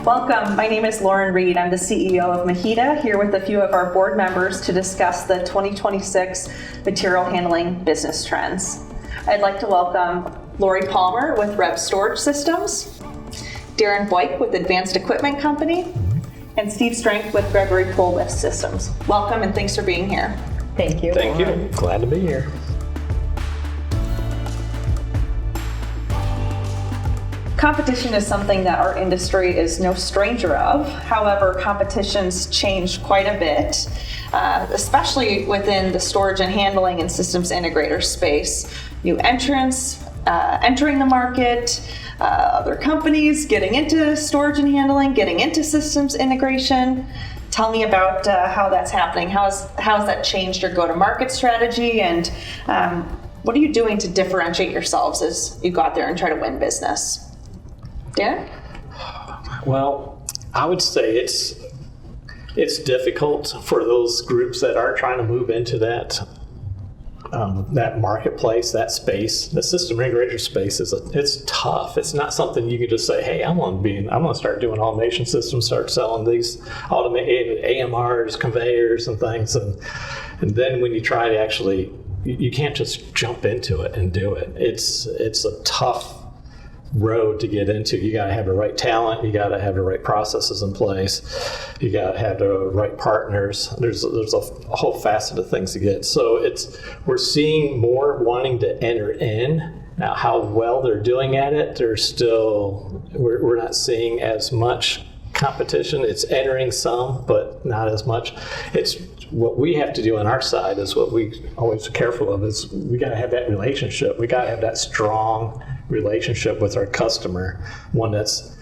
Welcome. My name is Lauren Reed. I'm the CEO of MHEDA, here with a few of our board members to discuss the 2026 material handling business trends. I'd like to welcome Lori Palmer with Rev Storage Systems, Darren Boyk with Advanced Equipment Company, and Steve Strength with Gregory Pull Lift Systems. Welcome and thanks for being here. Thank you. Thank you. Glad to be here. Competition is something that our industry is no stranger of. However, competition's changed quite a bit, especially within the storage and handling and systems integrator space. New entrants entering the market, other companies getting into storage and handling, getting into systems integration. Tell me about how that's happening. How's that changed your go-to-market strategy, and what are you doing to differentiate yourselves as you go out there and try to win business? Darren? Well, I would say it's difficult for those groups that are trying to move into that marketplace, that space. The system integrator space it's tough. It's not something you can just say, "Hey, I'm going to start doing automation systems, start selling these automated AMRs, conveyors, and things." And then when you try to actually, you can't just jump into it and do it. It's a tough road to get into. You got to have the right talent. You got to have the right processes in place. You got to have the right partners. There's a whole facet of things to get. So we're seeing more wanting to enter in. Now, how well they're doing at it, we're not seeing as much competition. It's entering some, but not as much. It's what we have to do on our side is what we always are careful of is we got to have that relationship. We got to have that strong relationship with our customer, one that's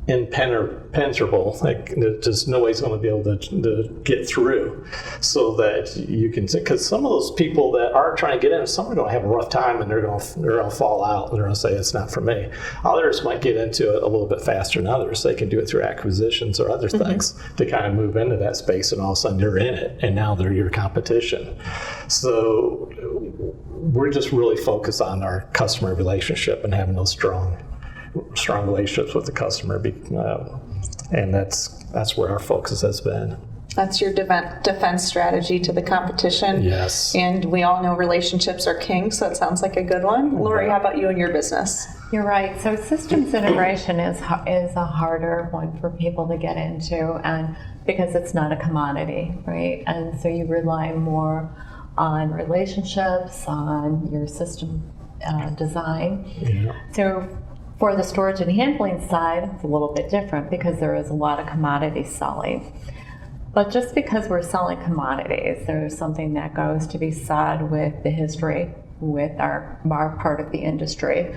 impenetrable, like there's no way he's going to be able to get through, so that you can, because some of those people that are trying to get in, some are going to have a rough time and they're going to fall out and they're going to say it's not for me. Others might get into it a little bit faster than others. They can do it through acquisitions or other things to kind of move into that space, and all of a sudden they're in it and now they're your competition. So we're just really focused on our customer relationship and having those strong relationships with the customer, and that's where our focus has been. That's your defense strategy to the competition. Yes. And we all know relationships are king, so it sounds like a good one. Lori, how about you and your business? You're right. So systems integration is a harder one for people to get into, and because it's not a commodity, right? And so you rely more on relationships, on your system design. Yeah. So for the storage and handling side, it's a little bit different because there is a lot of commodity selling. But just because we're selling commodities, there's something that goes to be said with the history, with our part of the industry.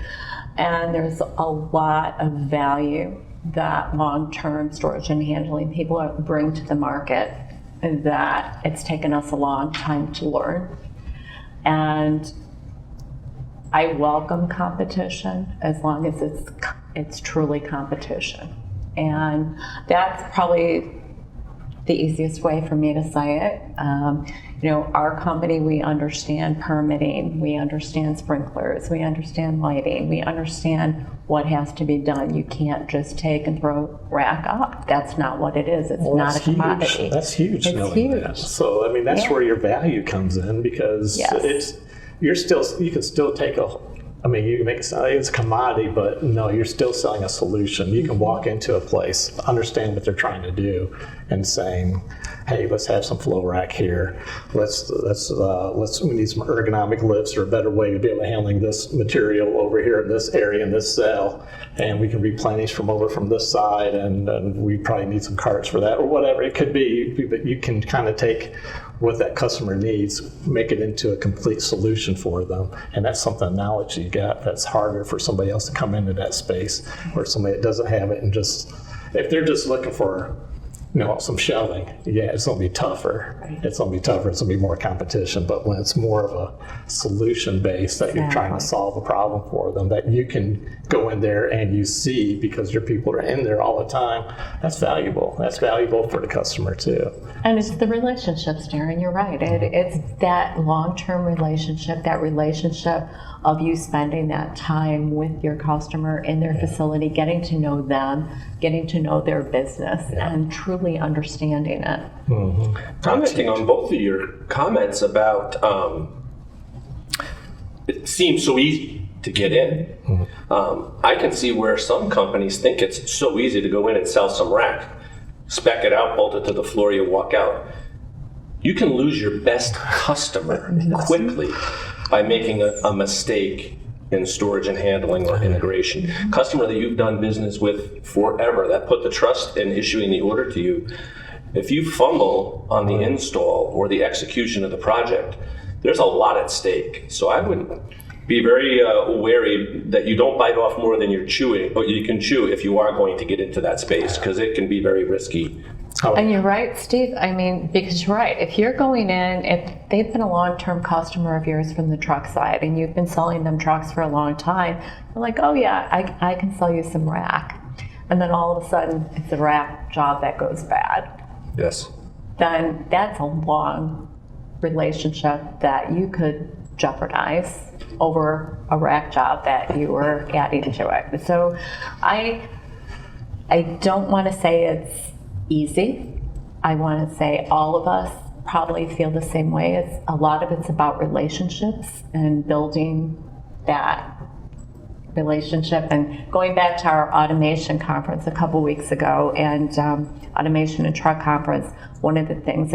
And there's a lot of value that long-term storage and handling people bring to the market that it's taken us a long time to learn. And I welcome competition as long as it's truly competition. And that's probably the easiest way for me to say it. Our company, we understand permitting, we understand sprinklers, we understand lighting, we understand what has to be done. You can't just take and throw rack up. That's not what it is. It's not a commodity. Huge. That's huge. It's huge. That. So, that's where your value comes in, because you can still take you can make it sound like it's a commodity, but no, you're still selling a solution. You can walk into a place, understand what they're trying to do, and saying, "Hey, let's have some flow rack here. We need some ergonomic lifts or a better way to be able to handling this material over here in this area in this cell, and we can replenish from this side, and we probably need some carts for that," or whatever it could be. But you can kind of take what that customer needs, make it into a complete solution for them. And that's something, knowledge you got, that's harder for somebody else to come into that space, or somebody that doesn't have it, and just, if they're just looking for some shelving, it's going to be tougher. It's going to be tougher. It's going to be more competition. But when it's more of a solution base that you're trying to solve a problem for them, that you can go in there and you see, because your people are in there all the time, that's valuable. That's valuable for the customer too. And it's the relationships, Darren, you're right. It's that long-term relationship, that relationship of you spending that time with your customer in their facility, getting to know them, getting to know their business, and truly understanding it. Commenting on both of your comments about it seems so easy to get in. I can see where some companies think it's so easy to go in and sell some rack, spec it out, bolt it to the floor, you walk out. You can lose your best customer quickly by making a mistake in storage and handling or integration. Customer that you've done business with forever, that put the trust in issuing the order to you, if you fumble on the install or the execution of the project, there's a lot at stake. So I would be very wary that you don't bite off more than you're chewing, or you can chew if you are going to get into that space, because it can be very risky. And you're right, Steve. I mean, because you're right. If you're going in, if they've been a long-term customer of yours from the truck side and you've been selling them trucks for a long time, you're like, oh yeah, I can sell you some rack. And then all of a sudden, it's a rack job that goes bad. Yes. Then that's a long relationship that you could jeopardize over a rack job that you were adding to it. So I don't want to say it's easy. I want to say all of us probably feel the same way. It's a lot of it's about relationships and building that relationship. And going back to our automation conference a couple weeks ago, and automation and truck conference, one of the things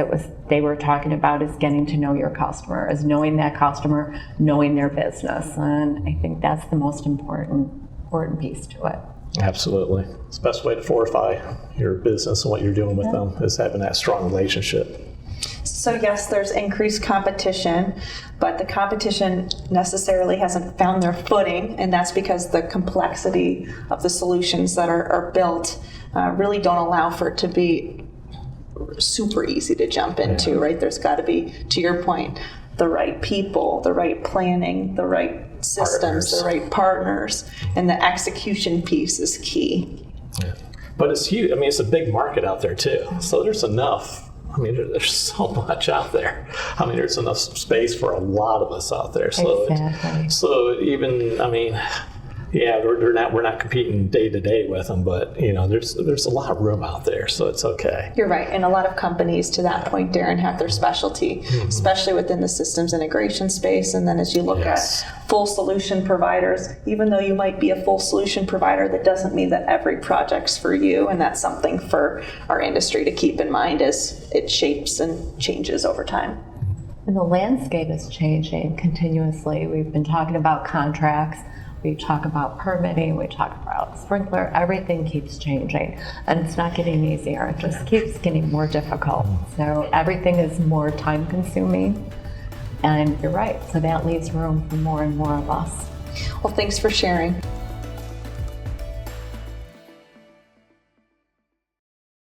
they were talking about is getting to know your customer, is knowing that customer, knowing their business. And I think that's the most important piece to it. Absolutely. It's the best way to fortify your business and what you're doing with them is having that strong relationship. So yes, there's increased competition, but the competition necessarily hasn't found their footing, and that's because the complexity of the solutions that are built really don't allow for it to be super easy to jump into, right? There's got to be, to your point, the right people, the right planning, the right systems, the right partners, and the execution piece is key. Yeah. But it's huge. I mean, it's a big market out there too. So there's enough. I mean, there's so much out there. I mean, there's enough space for a lot of us out there. So, exactly. So even, I mean, yeah, we're not competing day to day with them, but you know, there's a lot of room out there, so it's okay. You're right, and a lot of companies, to that point, Darren, have their specialty, especially within the systems integration space. And then as you look at full solution providers, even though you might be a full solution provider, that doesn't mean that every project's for you, and that's something for our industry to keep in mind as it shapes and changes over time. And the landscape is changing continuously. We've been talking about contracts. We talk about permitting, we talk about sprinkler, everything keeps changing. And it's not getting easier, it just keeps getting more difficult. So everything is more time consuming. And you're right, so that leaves room for more and more of us. Well, thanks for sharing.